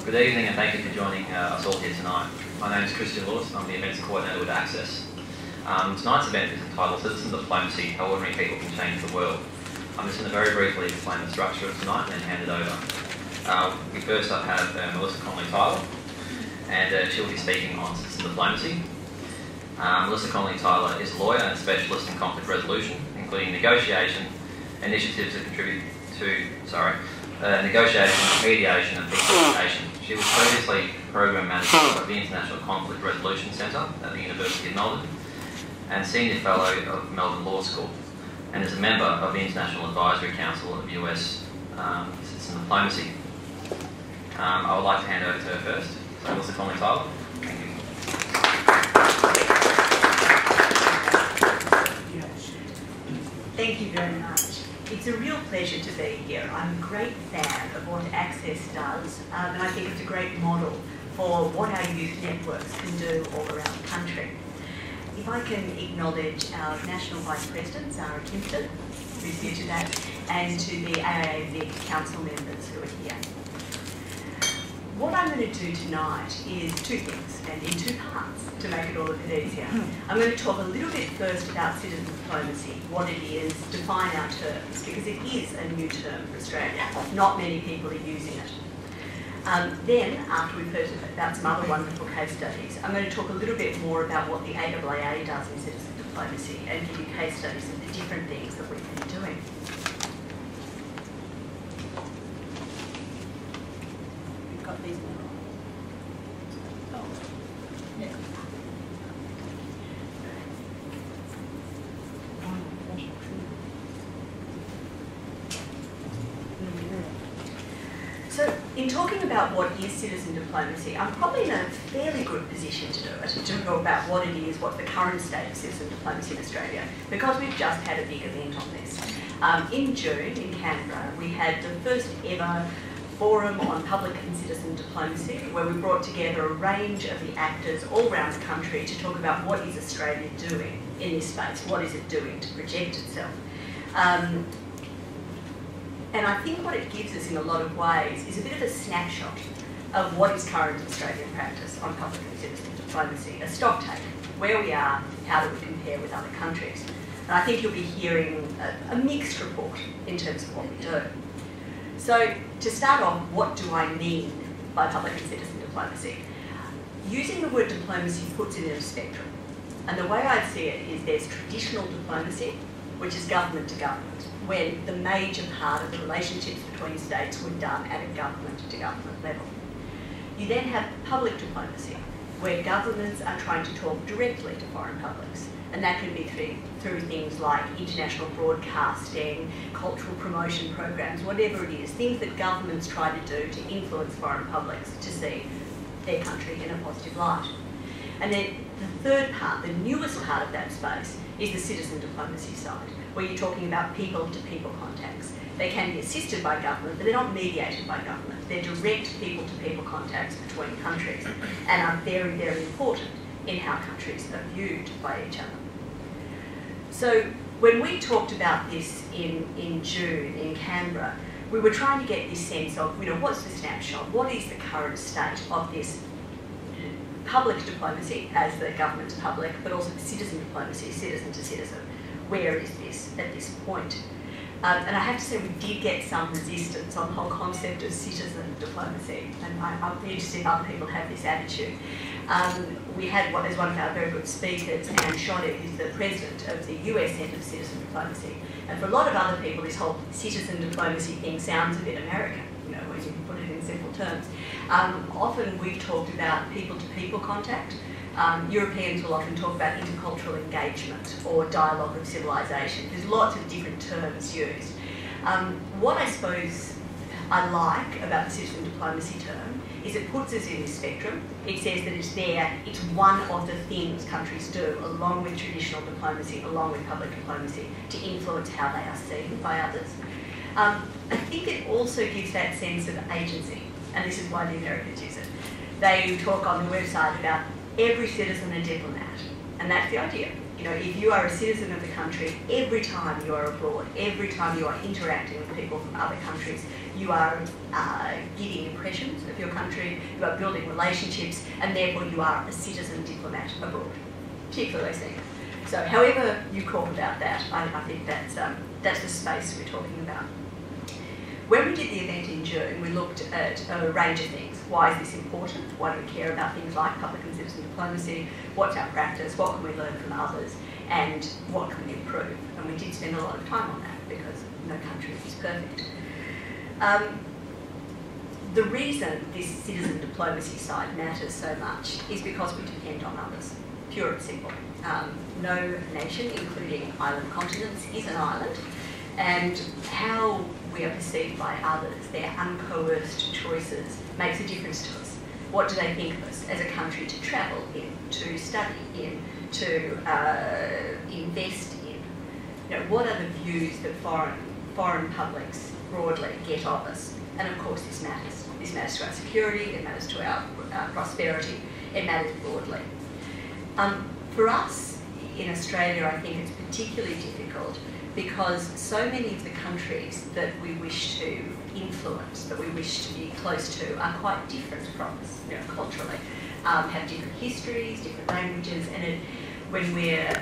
Good evening and thank you for joining us all here tonight. My name is Christian Lewis and I'm the events coordinator with Access. Tonight's event is entitled Citizen Diplomacy, How Ordinary People Can Change the World. I'm just going to very briefly explain the structure of tonight and then hand it over. We first up have Melissa Connolly-Tyler, and she'll be speaking on citizen diplomacy. Melissa Connolly-Tyler is a lawyer and specialist in conflict resolution, including negotiation, initiatives that contribute to, negotiation, mediation and peace education. She was previously Program Manager of the International Conflict Resolution Centre at the University of Melbourne and Senior Fellow of Melbourne Law School, and is a member of the International Advisory Council of US Citizen Diplomacy. I would like to hand over to her first. So Melissa Connolly-Tyler, thank you. Thank you very much. It's a real pleasure to be here. I'm a great fan of what Access does, and I think it's a great model for what our youth networks can do all around the country. If I can acknowledge our National Vice President, Zara Kimpton, who's here today, and to the AAVIC Council members who are here. What I'm going to do tonight is two things, and in two parts, to make it all a bit easier. I'm going to talk a little bit first about citizen diplomacy, what it is, define our terms, because it is a new term for Australia. Not many people are using it. Then, after we've heard about some other wonderful case studies, I'm going to talk a little bit more about what the AAA does in citizen diplomacy and give you case studies of the different things that we've been doing. We've got these now. Oh, yeah. So, in talking about what is citizen diplomacy, I'm probably in a fairly good position to do it, to talk about what it is, what the current state of citizen diplomacy in Australia, because we've just had a big event on this. In June, in Canberra, we had the first ever forum on public and citizen diplomacy, where we brought together a range of the actors all around the country to talk about what is Australia doing in this space, what is it doing to project itself. And I think what it gives us in a lot of ways is a bit of a snapshot of what is current Australian practice on public and citizen diplomacy, a stock take, where we are, how do we compare with other countries. And I think you'll be hearing a mixed report in terms of what we do. So to start off, what do I mean by public and citizen diplomacy? Using the word diplomacy puts it in a spectrum. And the way I see it is there's traditional diplomacy, which is government to government, when the major part of the relationships between states were done at a government to government level. You then have public diplomacy, where governments are trying to talk directly to foreign publics. And that can be through things like international broadcasting, cultural promotion programs, whatever it is, things that governments try to do to influence foreign publics to see their country in a positive light. And then the third part, the newest part of that space, is the citizen diplomacy side, where you're talking about people-to-people contacts. They can be assisted by government, but they're not mediated by government. They're direct people-to-people contacts between countries and are very, very important in how countries are viewed by each other. So when we talked about this in June in Canberra, we were trying to get this sense of, what's the snapshot? What is the current state of this public diplomacy as the government's public, but also citizen diplomacy, citizen to citizen? Where is this at this point? And I have to say we did get some resistance on the whole concept of citizen diplomacy, and I'd be interested if other people have this attitude. We had, as one of our very good speakers, Anne Schotter, who's the president of the US Centre for Citizen Diplomacy. And for a lot of other people, this whole citizen diplomacy thing sounds a bit American, when you put it in simple terms. Often we've talked about people-to-people contact. Europeans will often talk about intercultural engagement or dialogue of civilization. There's lots of different terms used. What I suppose I like about the citizen diplomacy term is it puts us in this spectrum. It says that it's there, it's one of the things countries do, along with traditional diplomacy, along with public diplomacy, to influence how they are seen by others. I think it also gives that sense of agency, and this is why the Americans use it. They talk on the website about every citizen a diplomat, and that's the idea. You know, if you are a citizen of the country, every time you are abroad, every time you are interacting with people from other countries, you are giving impressions of your country, you are building relationships, and therefore you are a citizen diplomat abroad, particularly senior. So however you talk about that, I think that's the space we're talking about. When we did the event in June, we looked at a range of things. Why is this important? Why do we care about things like public and citizen diplomacy? What's our practice? What can we learn from others? And what can we improve? And we did spend a lot of time on that because no country is perfect. The reason this citizen diplomacy side matters so much is because we depend on others, pure and simple. No nation, including island continents, is an island, and how we are perceived by others, their uncoerced choices, makes a difference to us. What do they think of us as a country to travel in, to study in, to invest in? You know, what are the views that foreign publics broadly get of us? And of course this matters. This matters to our security, it matters to our prosperity, it matters broadly. For us in Australia, I think it's particularly difficult because so many of the countries that we wish to influence, that we wish to be close to, are quite different from us, you know, culturally, have different histories, different languages, and when we're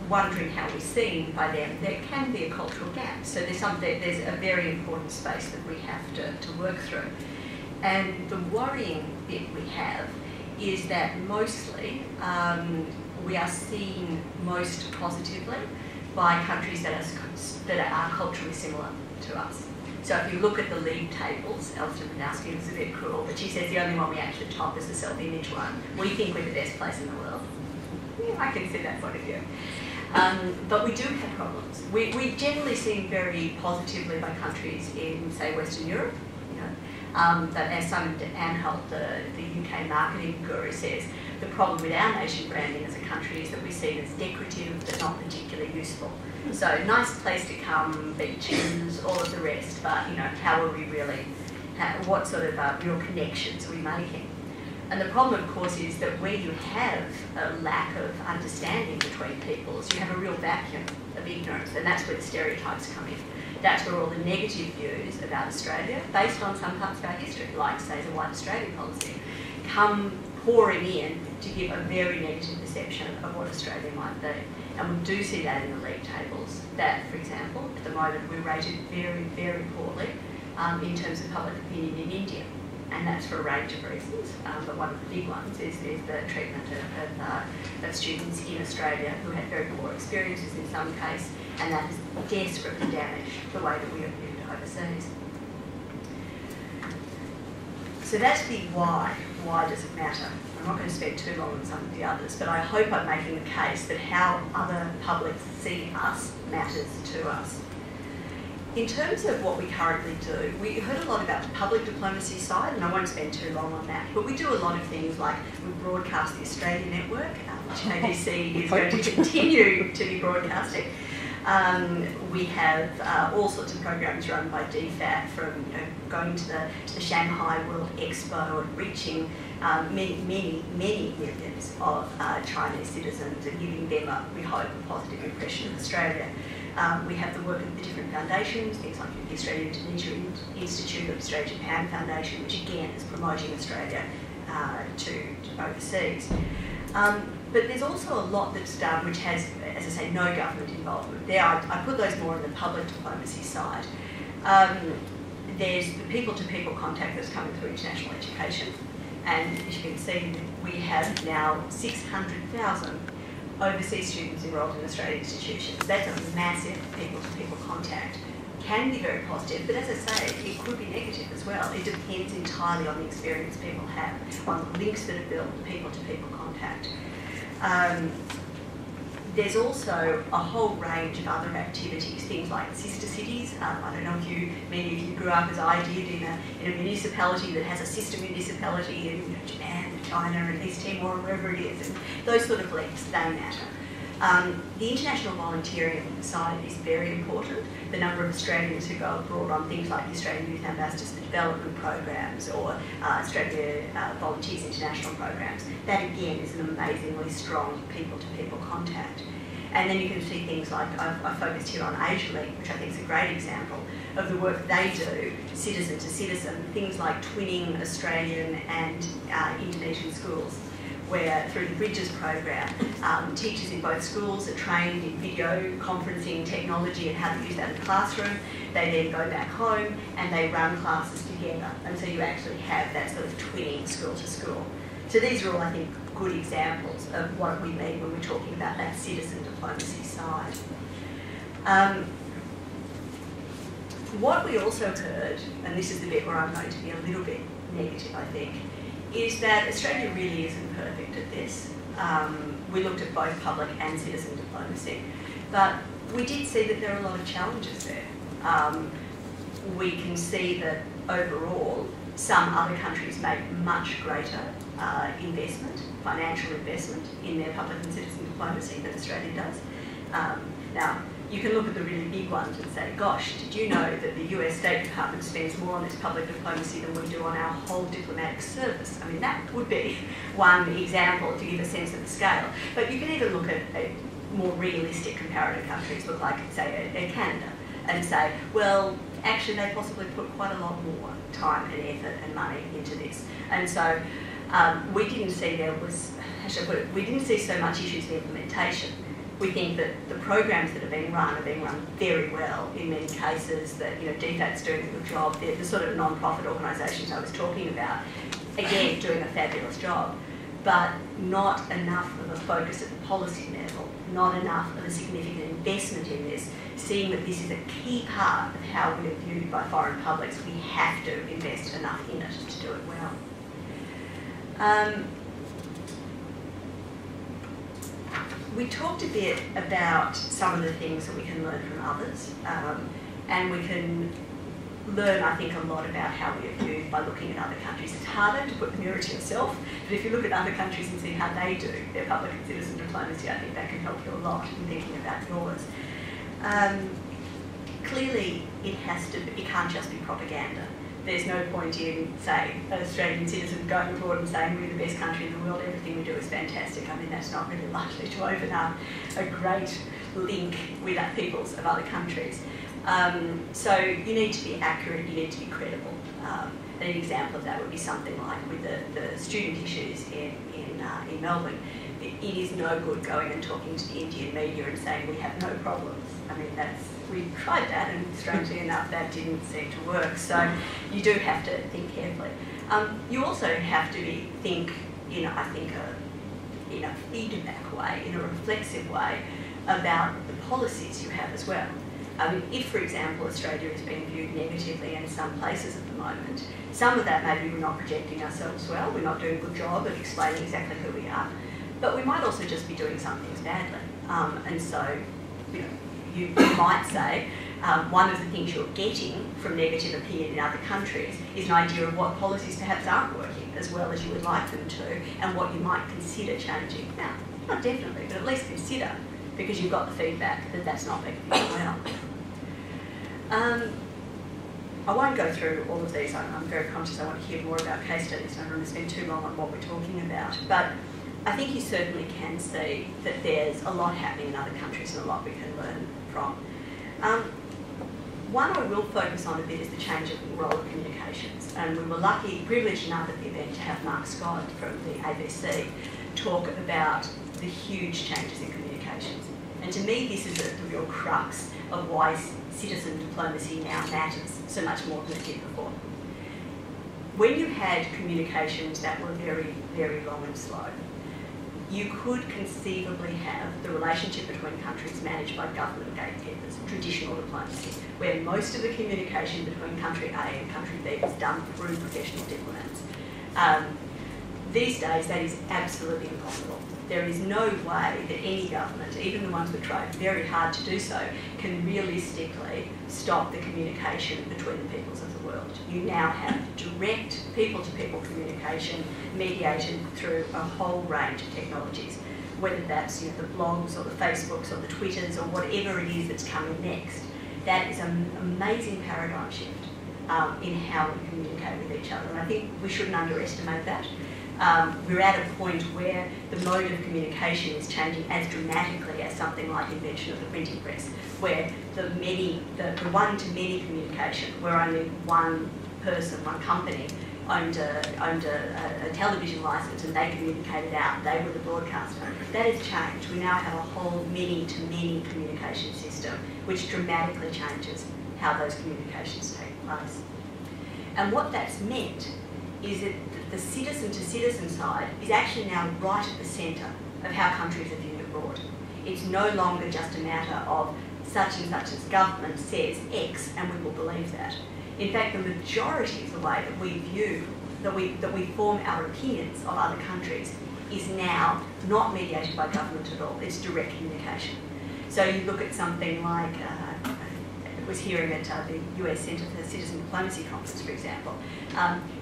wondering how we're seen by them, there can be a cultural gap. So there's a very important space that we have to work through. And the worrying bit we have is that mostly we are seen most positively by countries that are culturally similar to us. So if you look at the league tables, Alison Brodowski was a bit cruel, but she says the only one we actually top is the self-image one. We think we're the best place in the world. Yeah, I can see that point of view. But we do have problems. We generally seen very positively by countries in, say, Western Europe, you know, that as Simon Anholt, the UK marketing guru, says, the problem with our nation branding as a country is that we see it as decorative but not particularly useful. So nice place to come, beaches, all of the rest, but you know, how are we really, what sort of real connections are we making? And the problem, of course, is that where you have a lack of understanding between peoples, you have a real vacuum of ignorance, and that's where the stereotypes come in. That's where all the negative views about Australia, based on some parts of our history, like, say, the White Australia policy, come pouring in to give a very negative perception of what Australia might be. And we do see that in the league tables, that, for example, at the moment we're rated very, very poorly in terms of public opinion in India. And that's for a range of reasons, but one of the big ones is the treatment of students in Australia who had very poor experiences in some case, and that has desperately damaged the way that we are viewed overseas. So that's the why. Why does it matter? I'm not going to spend too long on some of the others, but I hope I'm making the case that how other publics see us matters to us. In terms of what we currently do, we heard a lot about the public diplomacy side, and I won't spend too long on that, but we do a lot of things like we broadcast the Australia Network, which ABC is going to continue to be broadcasting. We have all sorts of programs run by DFAT, from going to the Shanghai World Expo and reaching many millions of Chinese citizens and giving them, we hope, a positive impression of Australia. We have the work of the different foundations, things like the Australia-Indonesia Institute, the Australia-Japan Foundation, which again is promoting Australia to overseas. But there's also a lot that's done which has, as I say, no government involvement. There, I put those more on the public diplomacy side. There's the people-to-people contact that's coming through international education. And as you can see, we have now 600,000 overseas students enrolled in Australian institutions. That's a massive people-to-people contact. Can be very positive, but as I say, it could be negative as well. It depends entirely on the experience people have, on the links that are built, people-to-people contact. There's also a whole range of other activities, things like sister cities. I don't know if many of you grew up as I did in a municipality that has a sister municipality in Japan and China and East Timor and wherever it is, and those sort of links, they matter. The international volunteering side is very important. The number of Australians who go abroad on things like the Australian Youth Ambassadors for Development programs or Australia Volunteers International programs, that again is an amazingly strong people-to-people contact. And then you can see things like, I focused here on Asia Link, which I think is a great example of the work they do, citizen to citizen, things like twinning Australian and Indonesian schools, where through the Bridges program, teachers in both schools are trained in video conferencing technology and how to use that in the classroom. They then go back home and they run classes together. And so you actually have that sort of twinning school to school. So these are all, I think, good examples of what we mean when we're talking about that citizen diplomacy side. What we also heard, and this is the bit where I'm going to be a little bit negative, I think, is that Australia really isn't perfect at this. We looked at both public and citizen diplomacy, but we did see that there are a lot of challenges there. We can see that overall, some other countries make much greater investment, financial investment in their public and citizen diplomacy than Australia does. Now, you can look at the really big ones and say, gosh, did you know that the US State Department spends more on its public diplomacy than we do on our whole diplomatic service? I mean, that would be one example to give a sense of the scale. But you can even look at more realistic comparative countries, look like, say, Canada, and say, well, actually they possibly put quite a lot more time and effort and money into this. And so we didn't see we didn't see so much issues with implementation. We think that the programs that are being run very well in many cases, that DFAT's doing a good job, the sort of non-profit organisations I was talking about, again, doing a fabulous job, but not enough of a focus at the policy level, not enough of a significant investment in this, seeing that this is a key part of how we're viewed by foreign publics. We have to invest enough in it to do it well. We talked a bit about some of the things that we can learn from others, and we can learn, I think, a lot about how we are viewed by looking at other countries. It's harder to put the mirror to yourself, but if you look at other countries and see how they do their public and citizen diplomacy, I think that can help you a lot in thinking about yours. Clearly, it can't just be propaganda. There's no point in, say, an Australian citizen going abroad and saying we're the best country in the world, everything we do is fantastic. I mean, that's not really likely to open up a great link with peoples of other countries. So you need to be accurate, you need to be credible. An example of that would be something like with the student issues in Melbourne. It is no good going and talking to the Indian media and saying we have no problems. I mean, we tried that, and strangely enough, that didn't seem to work. So you do have to think carefully. You also have to think, in a feedback way, in a reflexive way, about the policies you have as well. I mean, if, for example, Australia is being viewed negatively in some places at the moment, some of that maybe we're not projecting ourselves well, we're not doing a good job of explaining exactly who we are, but we might also just be doing some things badly. And so, you might say one of the things you're getting from negative opinion in other countries is an idea of what policies perhaps aren't working as well as you would like them to, and what you might consider changing. Now, not definitely, but at least consider, because you've got the feedback that that's not making it well. I won't go through all of these. I'm very conscious I want to hear more about case studies, and I don't want to spend too long on what we're talking about. But I think you certainly can see that there's a lot happening in other countries and a lot we can learn from. One I will focus on a bit is the change of the role of communications. And we were privileged enough at the event to have Mark Scott from the ABC talk about the huge changes in communications. And to me, this is the real crux of why citizen diplomacy now matters so much more than it did before. When you had communications that were very, very long and slow, you could conceivably have the relationship between countries managed by government gatekeepers, traditional diplomacy, where most of the communication between country A and country B is done through professional diplomats. These days, that is absolutely impossible. There is no way that any government, even the ones that try very hard to do so, can realistically stop the communication between the peoples of the world. You now have direct people-to-people communication mediated through a whole range of technologies. whether that's the blogs or the Facebooks or the Twitters or whatever it is that's coming next. That is an amazing paradigm shift in how we communicate with each other, and I think we shouldn't underestimate that. We're at a point where the mode of communication is changing as dramatically as something like invention of the printing press, where the one-to-many communication, where only one person, one company owned a television license and they communicated out, they were the broadcaster. That has changed. We now have a whole many-to-many communication system, which dramatically changes how those communications take place. And what that's meant is that the citizen-to-citizen side is actually now right at the centre of how countries are viewed abroad. It's no longer just a matter of such and such as government says X and we will believe that. In fact, the majority of the way that we view, that we form our opinions of other countries is now not mediated by government at all. It's direct communication. So you look at something like, I was hearing at the US Centre for Citizen Diplomacy Conference, for example,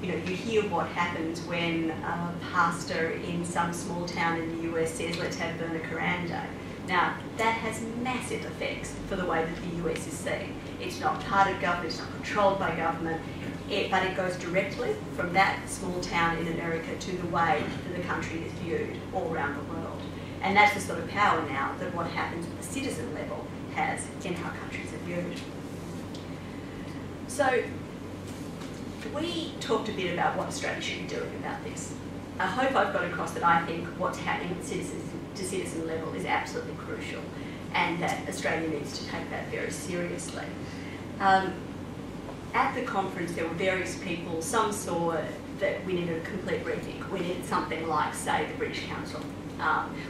you hear what happens when a pastor in some small town in the US says, let's have Burma Quran Day. Now, that has massive effects for the way that the US is seen. It's not part of government, it's not controlled by government, but it goes directly from that small town in America to the way that the country is viewed all around the world. And that's the sort of power now that what happens at the citizen level has in how countries are viewed. So, we talked a bit about what Australia should be doing about this. I hope I've got across that I think what's happening at citizen-to-citizen level is absolutely crucial and that Australia needs to take that very seriously. At the conference there were various people, some saw that we needed a complete rethink. We needed something like, say, the British Council,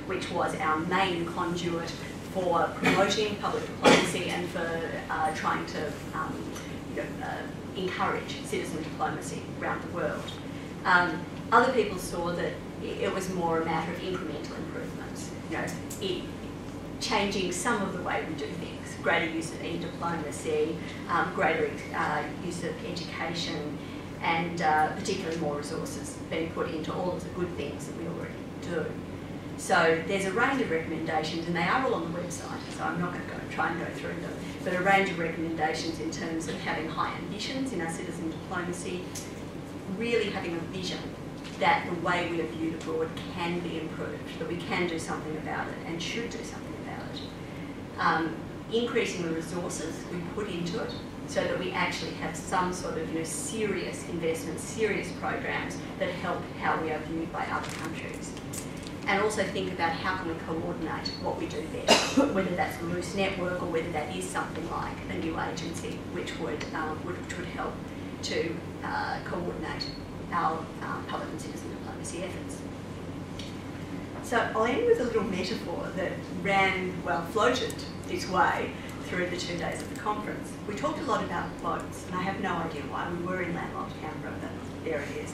which was our main conduit for promoting public diplomacy and for trying to encourage citizen diplomacy around the world. Other people saw that it was more a matter of incremental improvements, changing some of the way we do things, greater use of e-diplomacy, greater use of education, and particularly more resources being put into all of the good things that we already do. So there's a range of recommendations, and they are all on the website, so I'm not going to try and go through them, but a range of recommendations in terms of having high ambitions in our citizen diplomacy, really having a vision that the way we are viewed abroad can be improved, that we can do something about it and should do something about it. Increasing the resources we put into it so that we actually have some sort of serious investment, serious programs that help how we are viewed by other countries. And also think about how can we coordinate what we do there, whether that's a loose network or whether that is something like a new agency which would help to coordinate our public and citizen diplomacy efforts. So I'll end with a little metaphor that floated this way through the 2 days of the conference. We talked a lot about boats, and I have no idea why. We were in landlocked Canberra, but there it is.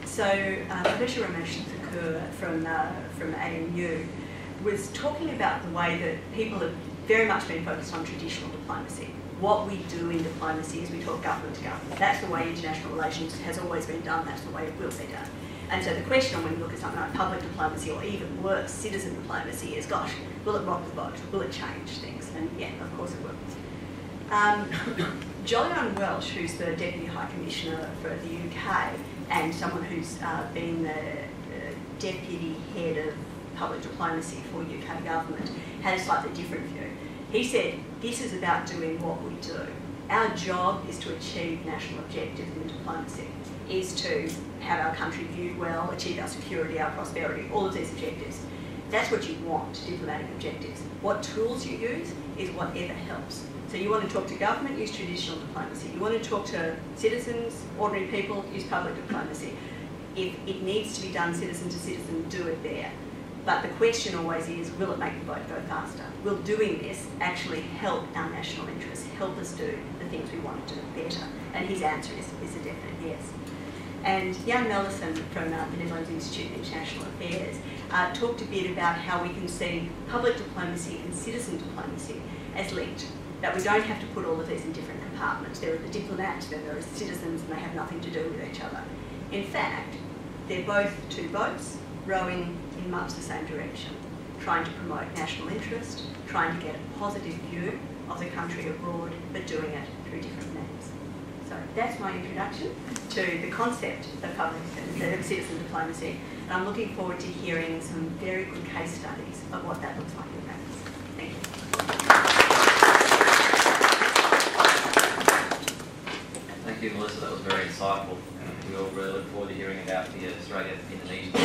Professor Ramesh Thakur from ANU was talking about the way that people have very much been focused on traditional diplomacy. What we do in diplomacy is we talk government to government. That's the way international relations has always been done. That's the way it will be done. And so the question when you look at something like public diplomacy or even worse, citizen diplomacy is, gosh, will it rock the boat? Will it change things? And yeah, of course it will. Jolyon Welsh, who's the Deputy High Commissioner for the UK and someone who's been the Deputy Head of Public Diplomacy for UK government, had a slightly different view. He said, this is about doing what we do. Our job is to achieve national objectives in diplomacy, is to have our country viewed well, achieve our security, our prosperity, all of these objectives. That's what you want, diplomatic objectives. What tools you use is whatever helps. So you want to talk to government, use traditional diplomacy. You want to talk to citizens, ordinary people, use public diplomacy. If it needs to be done citizen to citizen, do it there. But the question always is, will it make the boat go faster? Will doing this actually help our national interests, help us do the things we want to do better? And his answer is a definite yes. And Jan Mellison from the Netherlands Institute of International Affairs talked a bit about how we can see public diplomacy and citizen diplomacy as linked, that we don't have to put all of these in different compartments. There are the diplomats, then there are citizens, and they have nothing to do with each other. In fact, they're both two boats rowing in much the same direction, trying to promote national interest, trying to get a positive view of the country abroad, but doing it through different means. So that's my introduction to the concept of public citizen diplomacy, and I'm looking forward to hearing some very good case studies of what that looks like in practice. Thank you. Thank you, Melissa. That was very insightful. We all really look forward to hearing about the Australia-Indonesia